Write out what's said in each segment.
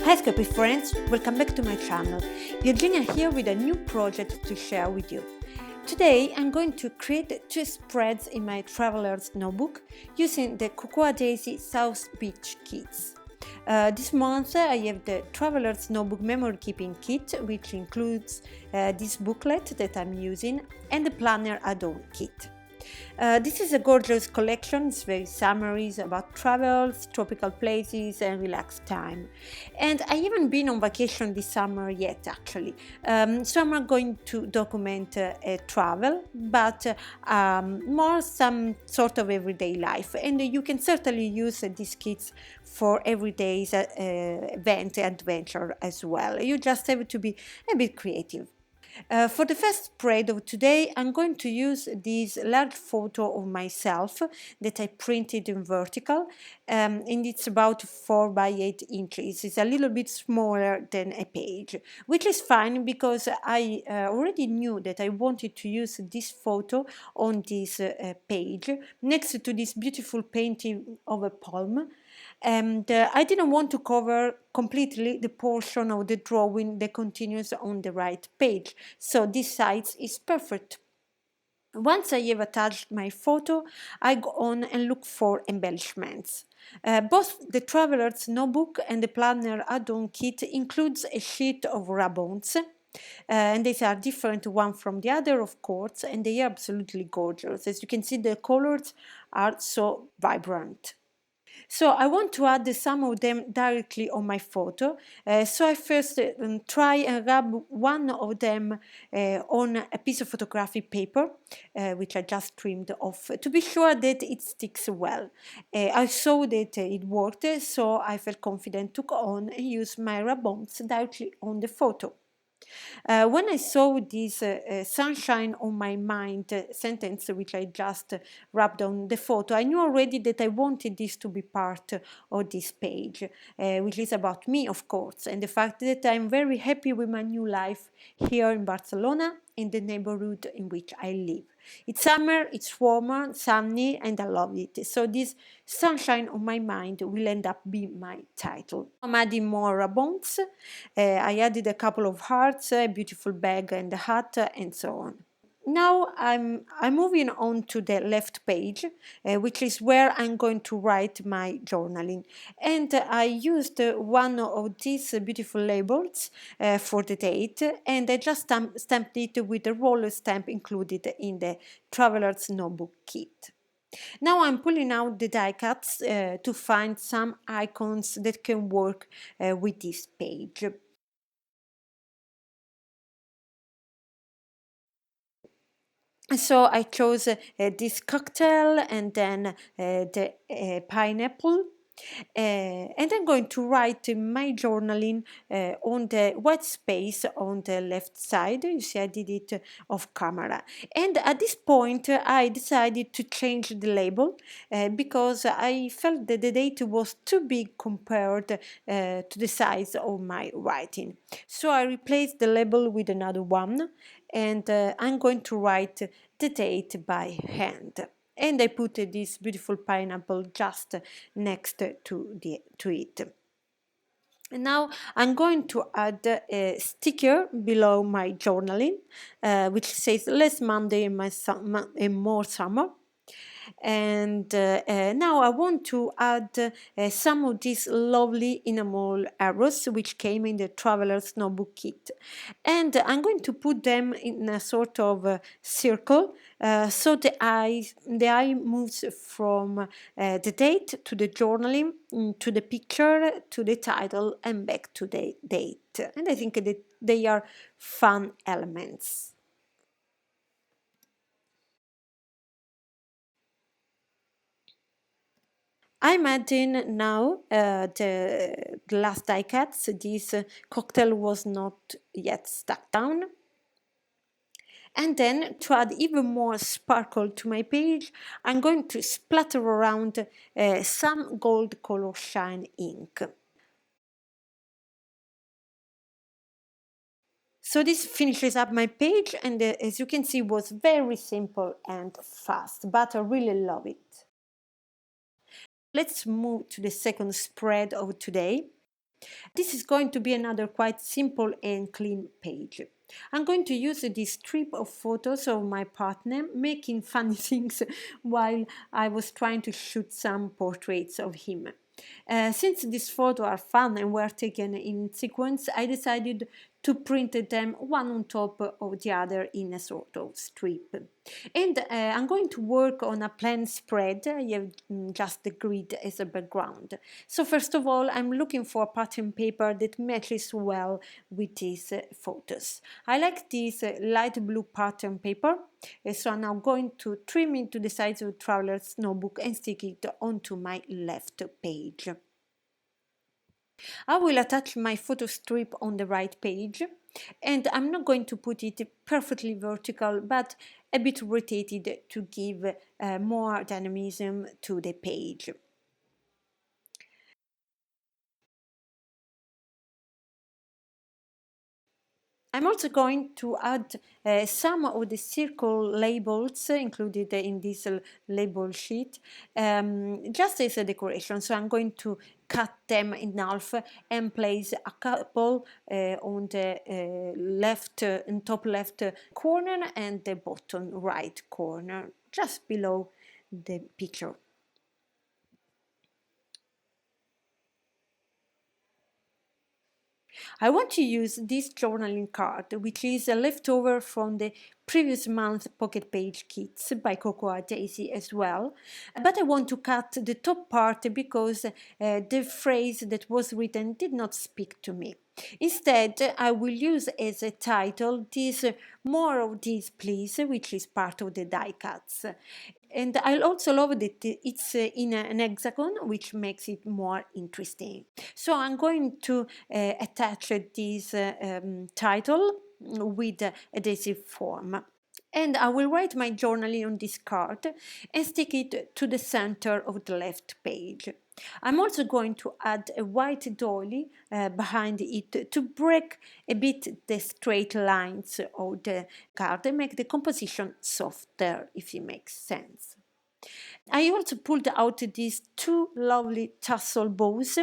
Hi Scopy friends, welcome back to my channel. Eugenia here with a new project to share with you. Today I'm going to create two spreads in my traveler's notebook using the Cocoa Daisy South Beach kits. This month I have the Traveler's Notebook Memory Keeping Kit, which includes this booklet that I'm using and the Planner Add-on Kit. This is a gorgeous collection. It's very summaries about travels, tropical places and relaxed time. And I haven't been on vacation this summer yet actually. So I'm not going to document a travel, but more some sort of everyday life. And you can certainly use these kits for everyday's event adventure as well. You just have to be a bit creative. For the first spread of today, I'm going to use this large photo of myself that I printed in vertical, and it's about 4 by 8 inches. It's a little bit smaller than a page, which is fine because I already knew that I wanted to use this photo on this page next to this beautiful painting of a palm. And I didn't want to cover completely the portion of the drawing that continues on the right page, so this size is perfect. Once I have attached my photo, I go on and look for embellishments. Both the Traveler's Notebook and the Planner Add-on Kit includes a sheet of ribbons, and these are different one from the other, of course, and they are absolutely gorgeous. As you can see, the colors are so vibrant. So I want to add some of them directly on my photo. So I first try and rub one of them on a piece of photographic paper, which I just trimmed off, to be sure that it sticks well. I saw that it worked, so I felt confident to go on and use my ribbons directly on the photo. When I saw this sunshine on my mind sentence, which I just rubbed on the photo, I knew already that I wanted this to be part of this page, which is about me, of course, and the fact that I'm very happy with my new life here in Barcelona, in the neighborhood in which I live. It's summer, it's warmer, sunny, and I love it. So this sunshine on my mind will end up being my title. I'm adding more ribbons. I added a couple of hearts, a beautiful bag and a hat, and so on. Now I'm moving on to the left page, which is where I'm going to write my journaling. And I used one of these beautiful labels for the date, and I just stamped it with a roller stamp included in the Traveler's Notebook kit. Now I'm pulling out the die cuts to find some icons that can work with this page. So I chose this cocktail and then the pineapple. And I'm going to write my journaling on the white space on the left side. You see, I did it off camera. And at this point, I decided to change the label because I felt that the date was too big compared to the size of my writing. So I replaced the label with another one, and I'm going to write the date by hand. And I put this beautiful pineapple just next to it. And now I'm going to add a sticker below my journaling, which says less Monday and more summer. And now I want to add some of these lovely enamel arrows which came in the Traveler's Notebook kit, and I'm going to put them in a sort of circle, so the eye moves from the date to the journaling, to the picture, to the title, and back to the date. And I think that they are fun elements. I'm adding now the last die cuts. This cocktail was not yet stuck down. And then to add even more sparkle to my page, I'm going to splatter around some gold color shine ink. So this finishes up my page, and as you can see, it was very simple and fast, but I really love it. Let's move to the second spread of today. This is going to be another quite simple and clean page. I'm going to use this strip of photos of my partner making funny things while I was trying to shoot some portraits of him. Since these photos are fun and were taken in sequence, I decided to print them one on top of the other in a sort of strip. And I'm going to work on a plain spread. I have just the grid as a background. So first of all, I'm looking for pattern paper that matches well with these photos. I like this light blue pattern paper, so I'm now going to trim it to the size of a traveler's notebook and stick it onto my left page. I will attach my photo strip on the right page, and I'm not going to put it perfectly vertical but a bit rotated to give more dynamism to the page. I'm also going to add some of the circle labels included in this label sheet, just as a decoration. So I'm going to cut them in half and place a couple on the left, top left corner and the bottom right corner, just below the picture. I want to use this journaling card, which is a leftover from the previous month pocket page kits by Cocoa Daisy as well, but I want to cut the top part because the phrase that was written did not speak to me. Instead, I will use as a title this "More of this, please," which is part of the die cuts. And I also love that it's in an hexagon, which makes it more interesting. So I'm going to attach this title with a adhesive form. And I will write my journaling on this card and stick it to the center of the left page. I'm also going to add a white doily behind it to break a bit the straight lines of the card and make the composition softer, if it makes sense. I also pulled out these two lovely tassel bows,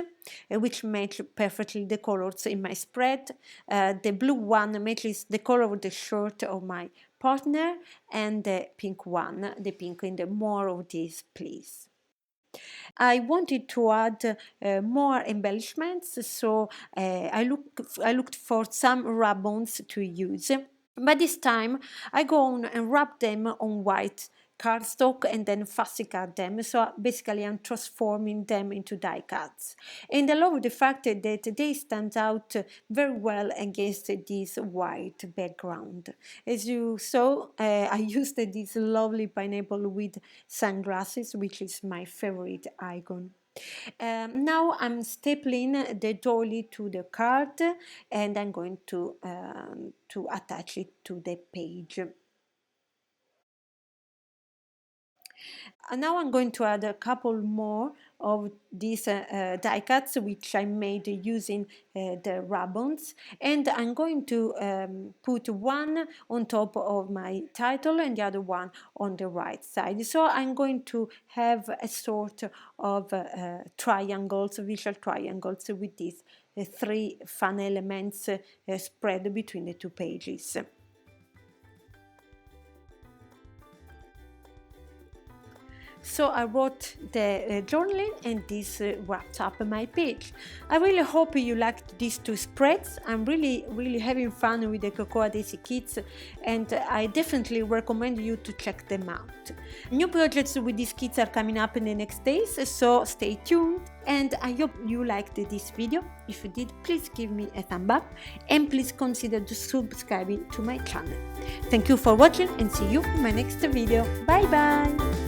which match perfectly the colors in my spread. The blue one matches the color of the shirt of my partner, and the pink one, the pink in the "More of this, please." I wanted to add more embellishments, so I looked for some ribbons to use. But this time I go on and wrap them on white cardstock and then fussy cut them. So basically I'm transforming them into die cuts. And I love the fact that they stand out very well against this white background. As you saw, I used this lovely pineapple with sunglasses, which is my favorite icon. Now I'm stapling the doily to the card and I'm going to attach it to the page. And now I'm going to add a couple more of these die cuts which I made using the ribbons, and I'm going to put one on top of my title and the other one on the right side. So I'm going to have a sort of triangles, visual triangles with these three fun elements spread between the two pages. So I wrote the journaling and this wrapped up my page. I really hope you liked these two spreads. I'm really having fun with the Cocoa Daisy kits, and I definitely recommend you to check them out. New projects with these kits are coming up in the next days, so stay tuned. And I hope you liked this video. If you did, please give me a thumb up and please consider subscribing to my channel. Thank you for watching and see you in my next video. Bye bye!